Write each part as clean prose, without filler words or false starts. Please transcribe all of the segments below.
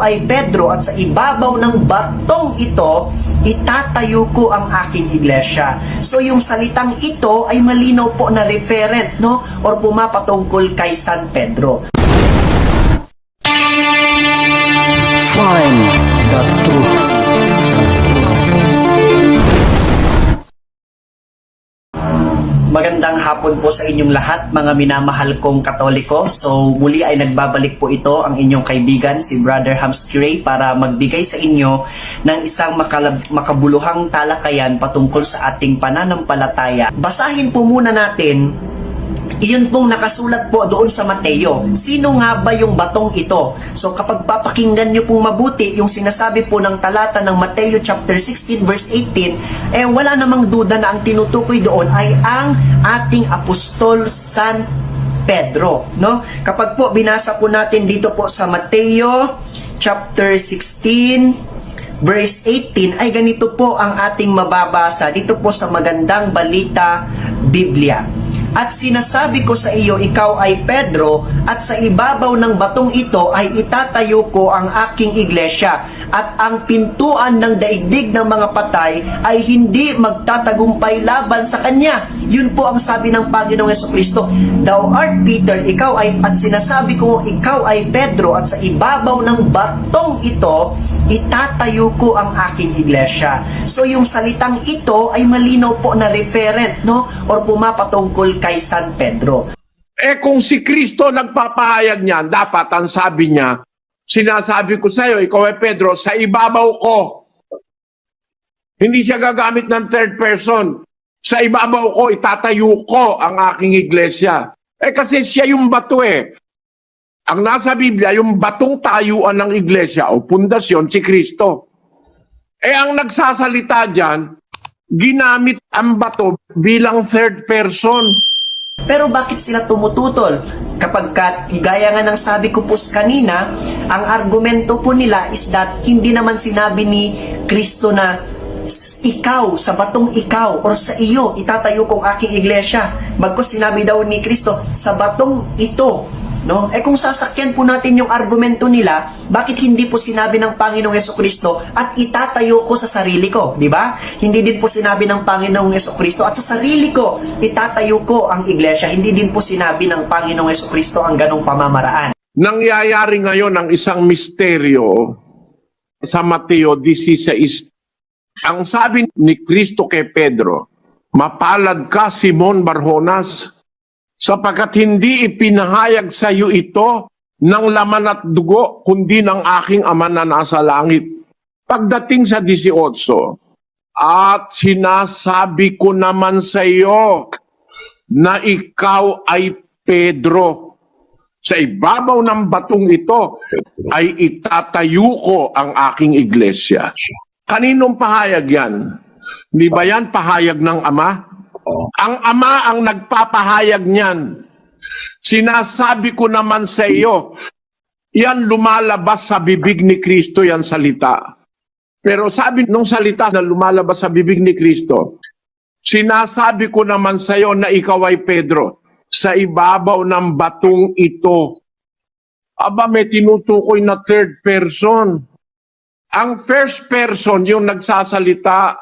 ay Pedro at sa ibabaw ng batong ito, itatayo ko ang aking iglesia. So yung salitang ito ay malinaw po na referent, no? Or pumapatungkol kay San Pedro. Find the truth. Magandang hapon po sa inyong lahat, mga minamahal kong Katoliko. So muli ay nagbabalik po ito ang inyong kaibigan, si Brother Hamskirey, para magbigay sa inyo ng isang makabuluhang talakayan patungkol sa ating pananampalataya. Basahin po muna natin iyon pong nakasulat po doon sa Mateo. Sino nga ba yung batong ito? So kapag papakinggan nyo pong mabuti yung sinasabi po ng talata ng Mateo chapter 16 verse 18, wala namang duda na ang tinutukoy doon ay ang ating apostol San Pedro, no? Kapag po binasa po natin dito po sa Mateo chapter 16 verse 18 ay ganito po ang ating mababasa dito po sa Magandang Balita Biblia. At sinasabi ko sa iyo, ikaw ay Pedro, at sa ibabaw ng batong ito ay itatayo ko ang aking iglesia, at ang pintuan ng daigdig ng mga patay ay hindi magtatagumpay laban sa kanya. Yun po ang sabi ng Panginoong Jesucristo. Thou art Peter, ikaw ay, at sinasabi ko, ikaw ay Pedro, at sa ibabaw ng batong ito, itatayo ko ang aking iglesia. So yung salitang ito ay malinaw po na referent, no? Or pumapatungkol kay San Pedro. Kung si Kristo nagpapahayag niyan, dapat ang sabi niya, sinasabi ko sa iyo, ikaw ay Pedro, sa ibabaw ko. Hindi siya gagamit ng third person. Sa ibabaw ko, itatayo ko ang aking iglesia. Kasi siya yung bato Ang nasa Biblia, yung batong tayuan ng iglesia o pundasyon, si Kristo. Ang nagsasalita dyan, ginamit ang bato bilang third person. Pero bakit sila tumututol? Kapag gaya nga ng sabi ko po kanina, ang argumento po nila is that hindi naman sinabi ni Kristo na ikaw, sa batong ikaw, or sa iyo, itatayo kong aking iglesia. Bagkus sinabi daw ni Kristo, sa batong ito. No? Kung sasakyan po natin yung argumento nila, bakit hindi po sinabi ng Panginoong Jesucristo at itatayo ko sa sarili ko, di ba? Hindi din po sinabi ng Panginoong Jesucristo at sa sarili ko itatayo ko ang iglesia. Hindi din po sinabi ng Panginoong Jesucristo ang ganong pamamaraan. Nangyayari ngayon ang isang misteryo sa Mateo 16. Ang sabi ni Kristo kay Pedro, mapalad ka, Simon Barjonas, sapagkat hindi ipinahayag sa iyo ito ng laman at dugo, kundi ng aking Ama na nasa langit. Pagdating sa 18, at sinasabi ko naman sa iyo na ikaw ay Pedro. Sa ibabaw ng batong ito ay itatayo ko ang aking iglesia. Kaninong pahayag yan? Di ba yan pahayag ng Ama? Ang Ama ang nagpapahayag niyan. Sinasabi ko naman sa iyo, yan lumalabas sa bibig ni Kristo, yan salita. Pero sabi nung salita na lumalabas sa bibig ni Kristo, sinasabi ko naman sa iyo na ikaw ay Pedro, sa ibabaw ng batong ito. Aba, may tinutukoy na third person. Ang first person yung nagsasalita,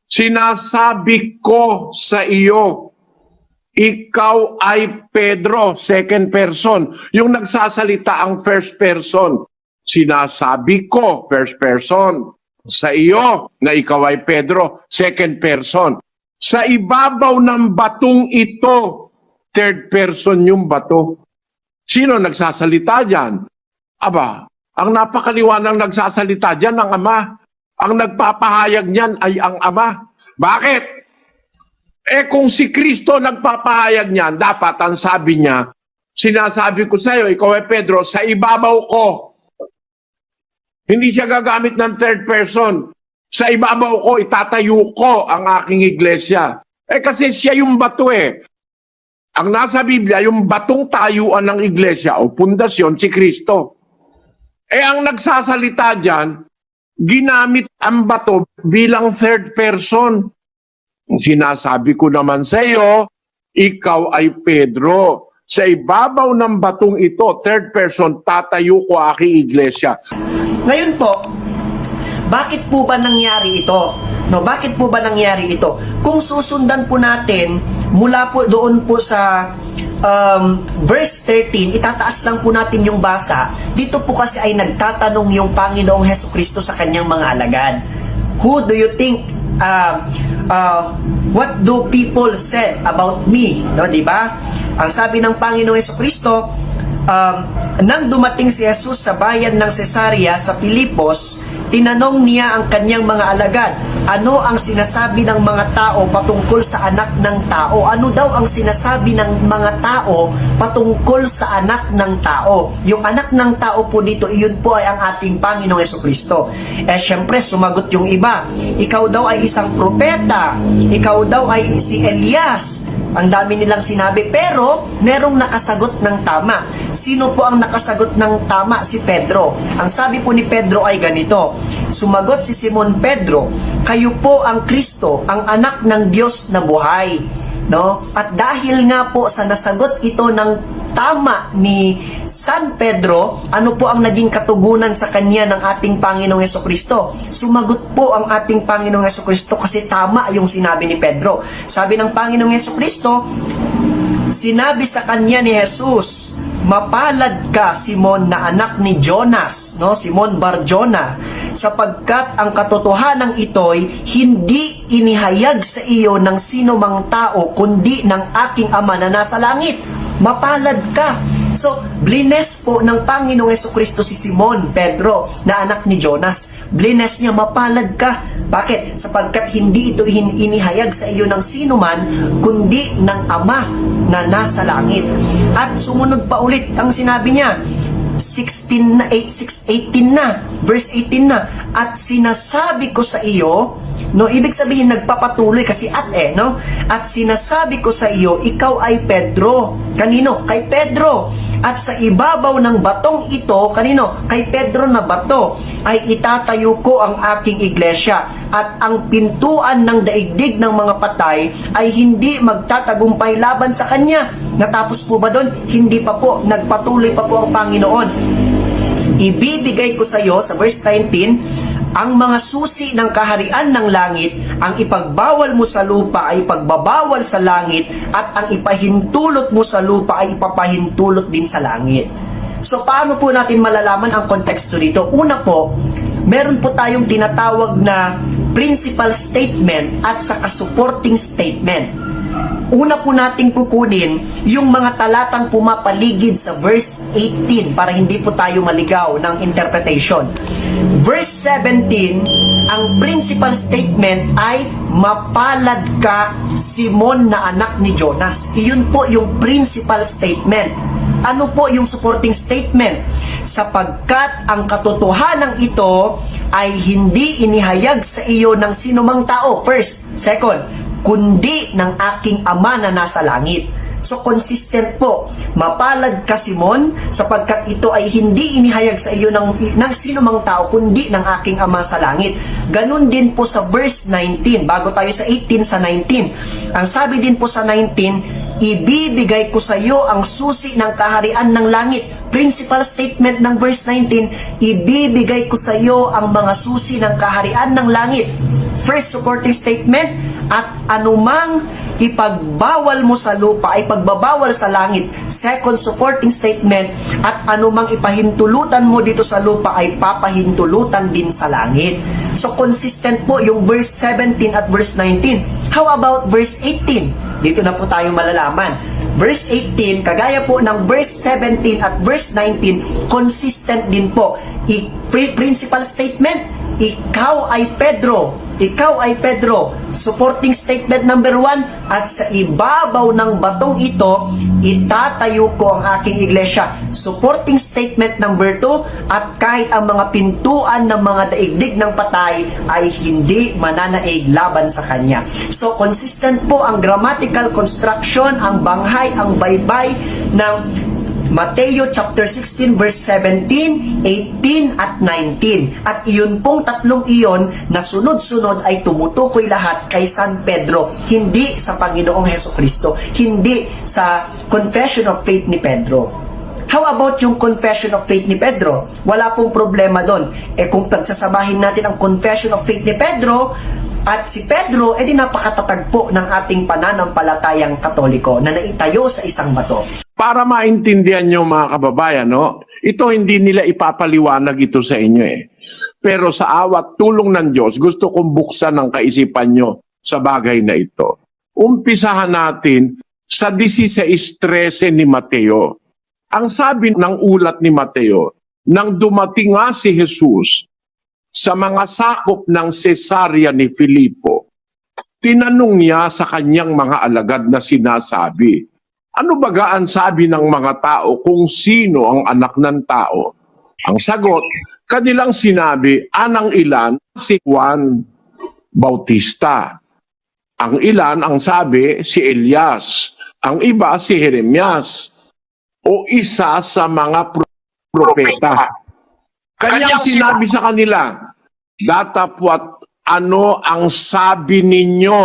sinasabi ko sa iyo, ikaw ay Pedro, second person. Yung nagsasalita ang first person, sinasabi ko, first person, sa iyo na ikaw ay Pedro, second person. Sa ibabaw ng batong ito, third person yung bato. Sino nagsasalita dyan? Aba, ang napakaliwanang nagsasalita dyan ang Ama. Ang nagpapahayag niyan ay ang Ama. Bakit? Kung si Kristo nagpapahayag niyan, dapat ang sabi niya, sinasabi ko sa iyo, ikaw ay Pedro, sa ibabaw ko. Hindi siya gagamit ng third person. Sa ibabaw ko, itatayo ko ang aking iglesia. Kasi siya yung bato Ang nasa Biblia, yung batong tayuan ng iglesia o pundasyon, si Kristo. Ang nagsasalita dyan, ginamit ang bato bilang third person. Sinasabi ko naman sa iyo, ikaw ay Pedro. Sa ibabaw ng batong ito, third person, tatayo ko aking iglesia. Ngayon po, bakit po ba nangyari ito? No, bakit po ba nangyari ito? Kung susundan po natin mula po doon po sa verse 13, itataas lang po natin yung basa. Dito po kasi ay nagtatanong yung Panginoong Hesukristo sa kanyang mga alagad. Who do you think what do people said about me? No, di ba? Ang sabi ng Panginoong Hesukristo, nang dumating si Jesus sa bayan ng Cesarea sa Filipos, tinanong niya ang kanyang mga alagad, ano ang sinasabi ng mga tao patungkol sa anak ng tao? Ano daw ang sinasabi ng mga tao patungkol sa anak ng tao? Yung anak ng tao po dito, iyon po ay ang ating Panginoong Hesukristo. Syempre, sumagot yung iba. Ikaw daw ay isang propeta. Ikaw daw ay si Elias. Ang dami nilang sinabi, pero merong nakasagot ng tama. Sino po ang nakasagot ng tama? Si Pedro. Ang sabi po ni Pedro ay ganito, sumagot si Simon Pedro, kayo po ang Kristo, ang anak ng Diyos na buhay. No? At dahil nga po sa nasagot ito ng tama ni San Pedro, ano po ang naging katugunan sa kanya ng ating Panginoong Hesukristo? Sumagot po ang ating Panginoong Hesukristo kasi tama yung sinabi ni Pedro. Sabi ng Panginoong Hesukristo, sinabi sa kanya ni Jesus, mapalad ka, Simon, na anak ni Jonas, no? Simon Bar-Jona, sapagkat ang katotohanan ito'y hindi inihayag sa iyo ng sino mang tao, kundi ng aking Ama na nasa langit. Mapalad ka. So, blines po ng Panginoong Hesukristo si Simon Pedro na anak ni Jonas. Blines niya, mapalad ka. Bakit? Sapagkat hindi ito inihayag sa iyo ng sino man, kundi ng Ama na nasa langit. At sumunod pa ulit ang sinabi niya, 18 na, verse 18 na, at sinasabi ko sa iyo, no, ibig sabihin nagpapatuloy kasi no? At sinasabi ko sa iyo, ikaw ay Pedro. Kanino? Kay Pedro. At sa ibabaw ng batong ito, kanino? Kay Pedro na bato, ay itatayo ko ang aking iglesia. At ang pintuan ng daigdig ng mga patay ay hindi magtatagumpay laban sa kanya. Natapos po ba doon? Hindi pa po. Nagpatuloy pa po ang Panginoon. Ibibigay ko sa iyo, sa verse 19, ang mga susi ng kaharian ng langit, ang ipagbawal mo sa lupa ay ipagbabawal sa langit, at ang ipahintulot mo sa lupa ay ipapahintulot din sa langit. So, paano po natin malalaman ang konteksto dito? Una po, meron po tayong tinatawag na principal statement at saka supporting statement. Una po nating kukunin yung mga talatang pumapaligid sa verse 18 para hindi po tayo maligaw ng interpretation. Verse 17, ang principal statement ay mapalad ka, Simon na anak ni Jonas. Iyon po yung principal statement. Ano po yung supporting statement? Sapagkat ang katotohanan ito ay hindi inihayag sa iyo ng sinumang tao. First. Second, kundi ng aking Ama na nasa langit. So, consistent po. Mapalad ka, Simon, sapagkat ito ay hindi inihayag sa iyo ng sino mang tao, kundi ng aking Ama sa langit. Ganun din po sa verse 19. Bago tayo sa 18, sa 19. Ang sabi din po sa 19, ibibigay ko sa iyo ang susi ng kaharian ng langit. Principal statement ng verse 19, ibibigay ko sa iyo ang mga susi ng kaharian ng langit. First supporting statement, at anumang ipagbawal mo sa lupa ay pagbabawal sa langit. Second supporting statement, at anumang ipahintulutan mo dito sa lupa ay papahintulutan din sa langit. So consistent po yung verse 17 at verse 19. How about verse 18? Dito na po tayo malalaman. Verse 18, kagaya po ng verse 17 at verse 19, consistent din po. Principal statement, ikaw ay Pedro. Ikaw ay Pedro. Supporting statement number 1, at sa ibabaw ng batong ito, itatayo ko ang aking iglesia. Supporting statement number 2, at kahit ang mga pintuan ng mga daigdig ng patay ay hindi mananaig laban sa kanya. So, consistent po ang grammatical construction, ang banghay, ang baybay ng Mateo chapter 16 verse 17, 18 at 19. At iyon pong tatlong iyon na sunod-sunod ay tumutukoy lahat kay San Pedro, hindi sa Panginoong Hesukristo, hindi sa confession of faith ni Pedro. How about yung confession of faith ni Pedro? Wala pong problema doon. Kung pagsasabahin natin ang confession of faith ni Pedro at si Pedro, di napakatatag po ng ating pananampalatayang Katoliko na naitayo sa isang bato. Para maintindihan nyo mga kababayan, no? Ito hindi nila ipapaliwanag ito sa inyo eh. Pero sa awat tulong ng Diyos, gusto kong buksan ang kaisipan nyo sa bagay na ito. Umpisahan natin sa 16:13 ni Mateo. Ang sabi ng ulat ni Mateo, nang dumating nga si Jesus sa mga sakop ng Cesarea ni Filipo, tinanong niya sa kanyang mga alagad na sinasabi, ano baga ang sabi ng mga tao kung sino ang anak ng tao? Ang sagot, kanilang sinabi, anang ilan si Juan Bautista. Ang ilan ang sabi si Elias, ang iba si Jeremias, o isa sa mga propeta. Kanyang sinabi sa kanila, datapwat ano ang sabi ninyo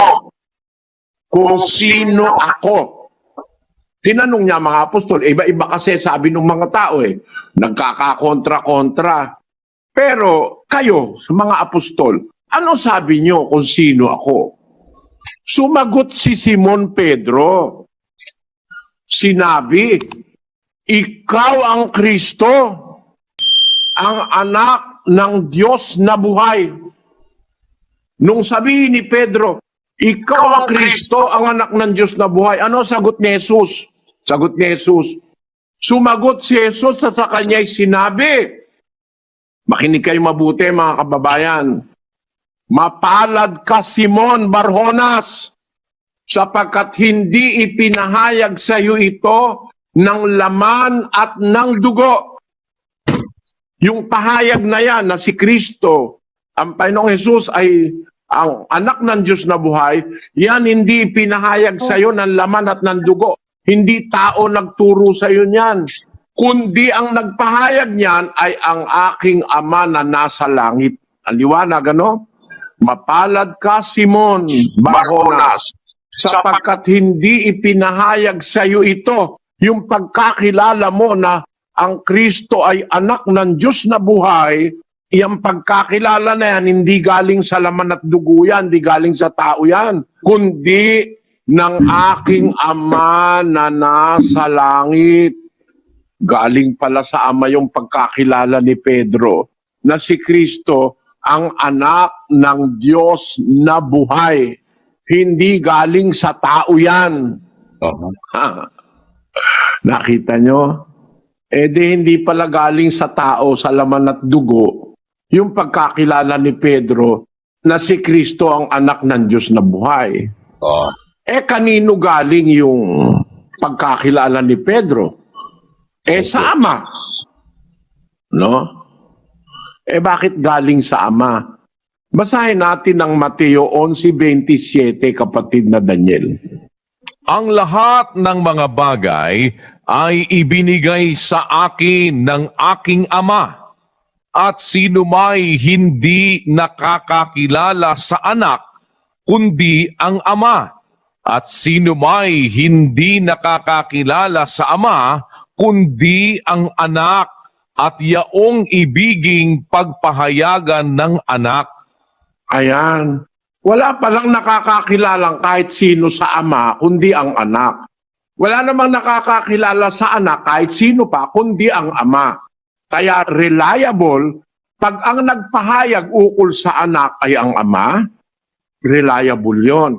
kung sino ako? Tinanong niya mga apostol, iba-iba kasi sabi ng mga tao nagkakakontra-kontra. Pero kayo, sa mga apostol, ano sabi niyo kung sino ako? Sumagot si Simon Pedro. Sinabi, ikaw ang Kristo, ang anak ng Diyos na buhay. Nung sabihin ni Pedro, ikaw ang Kristo, ang anak ng Diyos na buhay. Ano sagot ni Jesus? Sagot ni Jesus. Sumagot si Jesus at sa kanya'y sinabi, makinig kayo mabuti mga kababayan, mapalad ka Simon Barjonas, sapagkat hindi ipinahayag sa iyo ito ng laman at ng dugo. Yung pahayag na yan na si Kristo, ang Panginoong Jesus ay ang anak ng Diyos na buhay, yan hindi ipinahayag sa iyo ng laman at ng dugo. Hindi tao nagturo sa iyo niyan. Kundi ang nagpahayag niyan ay ang aking Ama na nasa langit. Ang liwanag, ano? Mapalad ka, Simon Barjonas, sapagkat hindi ipinahayag sa iyo ito, yung pagkakilala mo na ang Kristo ay anak ng Diyos na buhay, yung pagkakilala na yan, hindi galing sa laman at dugo yan, hindi galing sa tao yan, kundi ng aking Ama na nasa langit. Galing pala sa Ama yung pagkakilala ni Pedro, na si Kristo ang anak ng Diyos na buhay. Hindi galing sa tao yan. Nakita nyo? Hindi pala galing sa tao, sa laman at dugo, yung pagkakilala ni Pedro na si Kristo ang anak ng Diyos na buhay. Kanino galing yung pagkakilala ni Pedro? Sa Ama. No? Bakit galing sa Ama? Basahin natin ang Mateo 11:27, kapatid na Daniel. Ang lahat ng mga bagay ay ibinigay sa akin ng aking Ama, at sino may hindi nakakakilala sa anak, kundi ang Ama, at sino may hindi nakakakilala sa Ama, kundi ang anak, at yaong ibiging pagpahayagan ng anak. Ayan. Wala palang nakakakilalang kahit sino sa Ama, kundi ang anak. Wala namang nakakakilala sa anak kahit sino pa, kundi ang Ama. Kaya reliable, pag ang nagpahayag ukol sa anak ay ang Ama, reliable yon.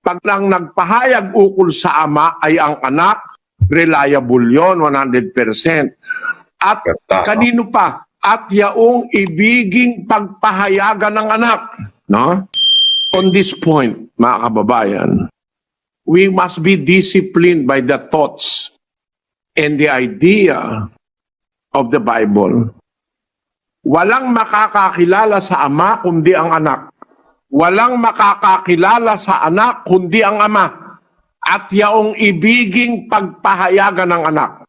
Pag ang nagpahayag ukol sa Ama ay ang anak, reliable yon, 100%. At kanino pa? At yaong ibiging pagpahayagan ng anak. No? On this point, mga kababayan, we must be disciplined by the thoughts and the idea of the Bible. Walang makakakilala sa Ama kundi ang anak. Walang makakakilala sa anak kundi ang Ama. At yaong ibiging pagpahayagan ng anak.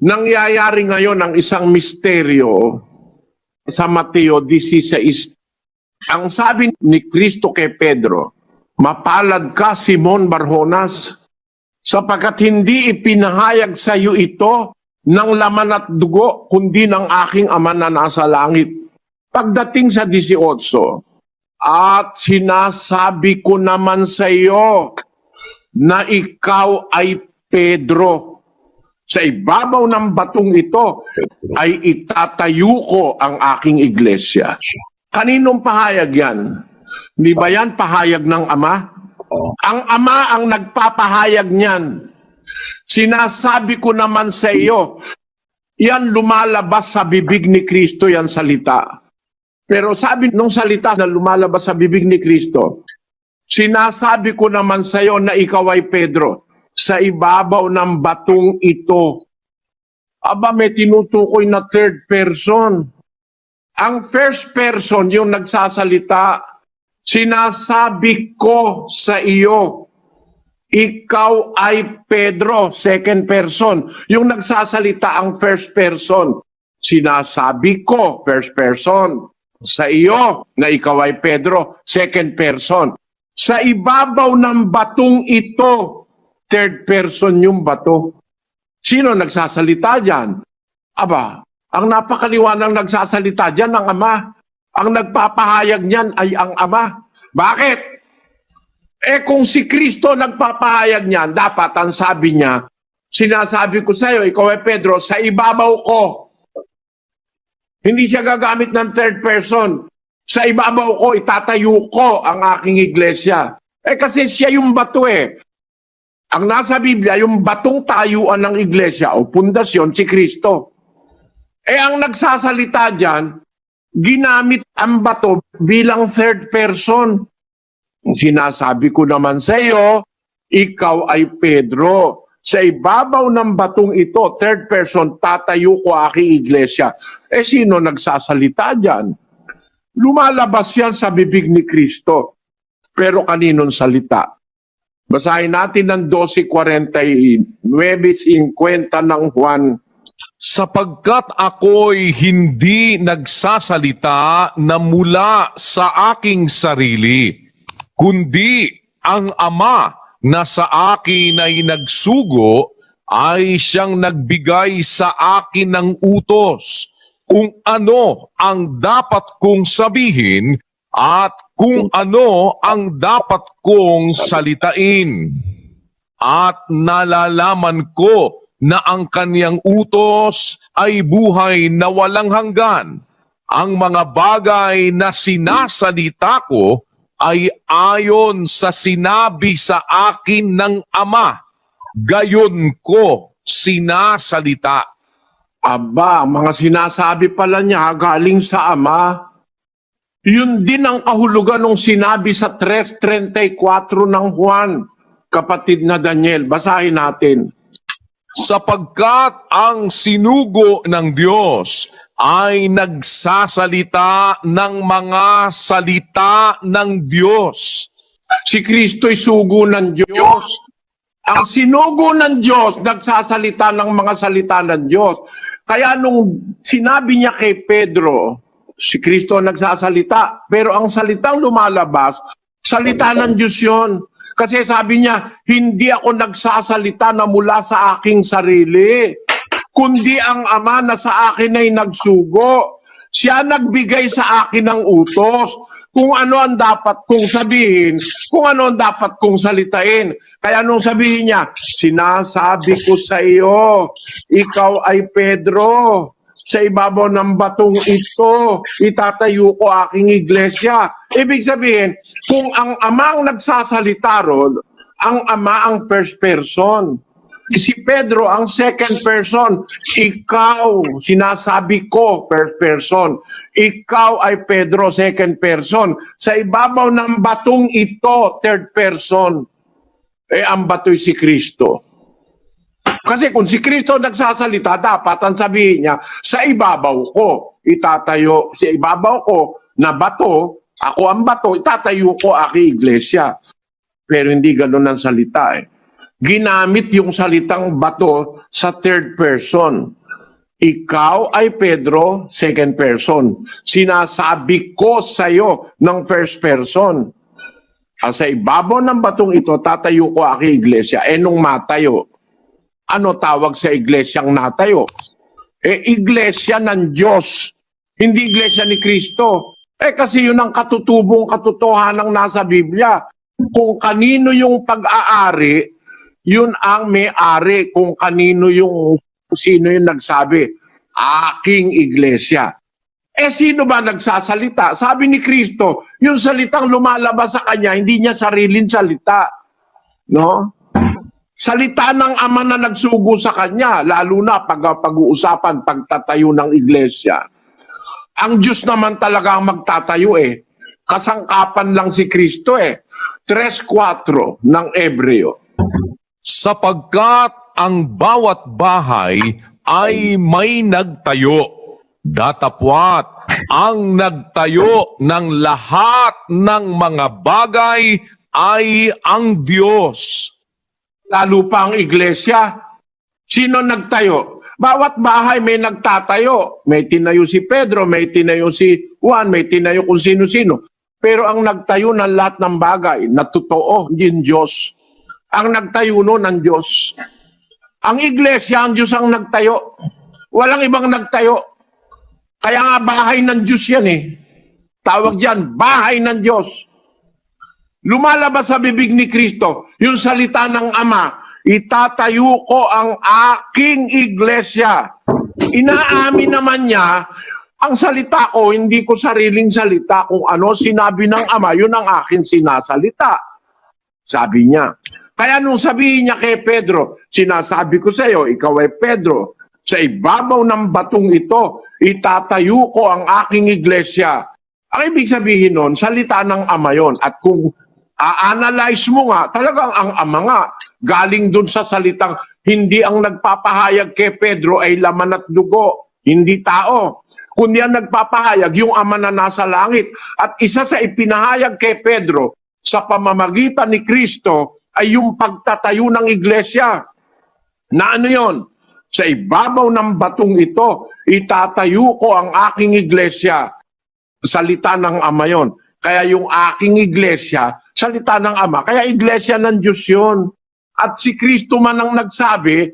Nangyayari ngayon ang isang misteryo sa Mateo 16. Ang sabi ni Kristo kay Pedro, "Mapalad ka, Simon Barjonas, sapagkat hindi ipinahayag sa iyo ito ng laman at dugo, kundi ng aking Ama na nasa langit." Pagdating sa 18, "At sinasabi ko naman sa iyo na ikaw ay Pedro. Sa ibabaw ng batong ito ay itatayo ko ang aking iglesia." Kaninong pahayag yan? Di ba yan pahayag ng Ama? Ang Ama ang nagpapahayag niyan. "Sinasabi ko naman sa iyo," yan lumalabas sa bibig ni Kristo, yan salita. Pero sabi nung salita na lumalabas sa bibig ni Kristo, "Sinasabi ko naman sa iyo na ikaw ay Pedro, sa ibabaw ng batong ito." Aba, may tinutukoy na third person. Ang first person yung nagsasalita, "Sinasabi ko sa iyo, ikaw ay Pedro." Second person. Yung nagsasalita ang first person. "Sinasabi ko," first person, "sa iyo na ikaw ay Pedro." Second person. "Sa ibabaw ng batong ito," third person yung bato. Sino nagsasalita dyan? Aba, ang napakaliwanag nagsasalita dyan ang Ama. Ang nagpapahayag niyan ay ang Ama. Bakit? Kung si Kristo nagpapahayag niyan, dapat ang sabi niya, "Sinasabi ko sa iyo, ikaw ay Pedro, sa ibabaw ko." Hindi siya gagamit ng third person. "Sa ibabaw ko, itatayo ko ang aking iglesia." Kasi siya yung bato eh. Ang nasa Biblia, yung batong tayuan ng iglesia o pundasyon, si Kristo. Ang nagsasalita dyan, ginamit ang bato bilang third person. "Sinasabi ko naman sa iyo, ikaw ay Pedro. Sa ibabaw ng batong ito," third person, "tatayo ko aking iglesia." Sino nagsasalita dyan? Lumalabas yan sa bibig ni Kristo. Pero kaninong salita? Basahin natin ng 12:49-50 ng Juan. Sapagkat ako'y hindi nagsasalita na mula sa aking sarili, kundi ang Ama na sa akin ay nagsugo ay siyang nagbigay sa akin ng utos kung ano ang dapat kong sabihin at kung ano ang dapat kong salitain. At nalalaman ko na ang kaniyang utos ay buhay na walang hanggan. Ang mga bagay na sinasalita ko ay ayon sa sinabi sa akin ng Ama. Gayon ko sinasalita. Aba, mga sinasabi pala niya galing sa Ama. Yun din ang kahulugan ng sinabi sa 3:34 ng Juan, kapatid na Daniel. Basahin natin. Sapagkat ang sinugo ng Diyos ay nagsasalita ng mga salita ng Diyos. Si Kristo'y sugo ng Diyos. Ang sinugo ng Diyos, nagsasalita ng mga salita ng Diyos. Kaya nung sinabi niya kay Pedro, si Kristo nagsasalita, pero ang salitang lumalabas, salita ng Diyos yun. Kasi sabi niya, "Hindi ako nagsasalita na mula sa aking sarili, kundi ang Ama na sa akin ay nagsugo. Siya nagbigay sa akin ng utos kung ano ang dapat kong sabihin, kung ano ang dapat kong salitain." Kaya nung sabihin niya, "Sinasabi ko sa iyo, ikaw ay Pedro. Sa ibabaw ng batong ito, itatayo ko aking iglesia." Ibig sabihin, kung ang Ama ang nagsasalita ron, ang Ama ang first person. Si Pedro ang second person. "Ikaw," sinasabi ko, first person. "Ikaw ay Pedro," second person. "Sa ibabaw ng batong ito," third person. Ang bato'y si Kristo. Kasi kung si Kristo nagsasalita, dapat ang sabihin niya, "Sa ibabaw ko, itatayo, sa ibabaw ko na bato, ako ang bato, itatayo ko aking iglesia." Pero hindi ganun ang salita eh. ginamit yung salitang bato sa third person. Ikaw ay Pedro, second person. Sinasabi ko sa iyo ng first person. Sa ibabaw ng batong ito, tatayo ko aking iglesia. Nung matayo, ano tawag sa iglesyang natayo? Iglesia ng Diyos. Hindi iglesia ni Kristo. Kasi yun ang katutubong katotohanan nasa Biblia. Kung kanino yung pag-aari, yun ang may-ari. Kung kanino sino yung nagsabi, aking iglesia. Sino ba nagsasalita? Sabi ni Kristo, yung salitang lumalabas sa kanya, hindi niya sariling salita. No? Salita ng Ama na nagsugo sa kanya, lalo na pag-uusapan, pagtatayo ng iglesia. Ang Diyos naman talaga ang magtatayo Kasangkapan lang si Kristo 3:4 ng Ebreo. Sapagkat ang bawat bahay ay may nagtayo. Datapwat, ang nagtayo ng lahat ng mga bagay ay ang Diyos. Lalo pa ang iglesia. Sino nagtayo? Bawat bahay may nagtatayo. May tinayo si Pedro, may tinayo si Juan, may tinayo kung sino-sino. Pero ang nagtayo ng lahat ng bagay na totoo, yung Diyos. Ang nagtayo no ng Diyos. Ang iglesia, ang Diyos ang nagtayo. Walang ibang nagtayo. Kaya nga bahay ng Diyos yan Tawag yan, bahay ng Diyos. Lumalabas sa bibig ni Kristo, yung salita ng Ama, itatayo ko ang aking iglesia. Inaamin naman niya, ang salita ko, hindi ko sariling salita. Kung ano sinabi ng Ama, yun ang aking sinasalita. Sabi niya. Kaya nung sabihin niya kay Pedro, sinasabi ko sa iyo, ikaw ay Pedro, sa ibabaw ng batong ito, itatayo ko ang aking iglesia. Ang ibig sabihin nun, salita ng Ama yon. At kung a-analyze mo nga, talagang ang Ama nga, galing dun sa salitang, hindi ang nagpapahayag kay Pedro ay laman at dugo, hindi tao. Kundi ang nagpapahayag, yung Ama na nasa langit. At isa sa ipinahayag kay Pedro, sa pamamagitan ni Kristo, ay yung pagtatayo ng iglesia. Na ano yon? Sa ibabaw ng batong ito, itatayo ko ang aking iglesia. Salita ng Ama yon. Kaya yung aking iglesia, salita ng Ama. Kaya iglesia ng Diyos yun. At si Kristo man ang nagsabi,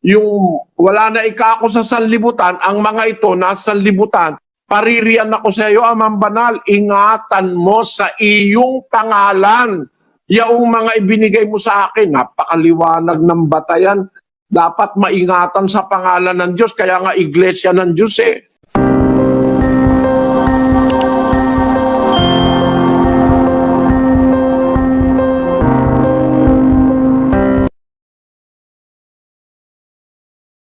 yung wala na ikako sa sanlibutan, ang mga ito nasa sanlibutan, paririyan ako sa iyo, Amang Banal, ingatan mo sa iyong pangalan. Yaong mga ibinigay mo sa akin, napakaliwanag ng batayan. Dapat maingatan sa pangalan ng Diyos, kaya nga iglesia ng Diyos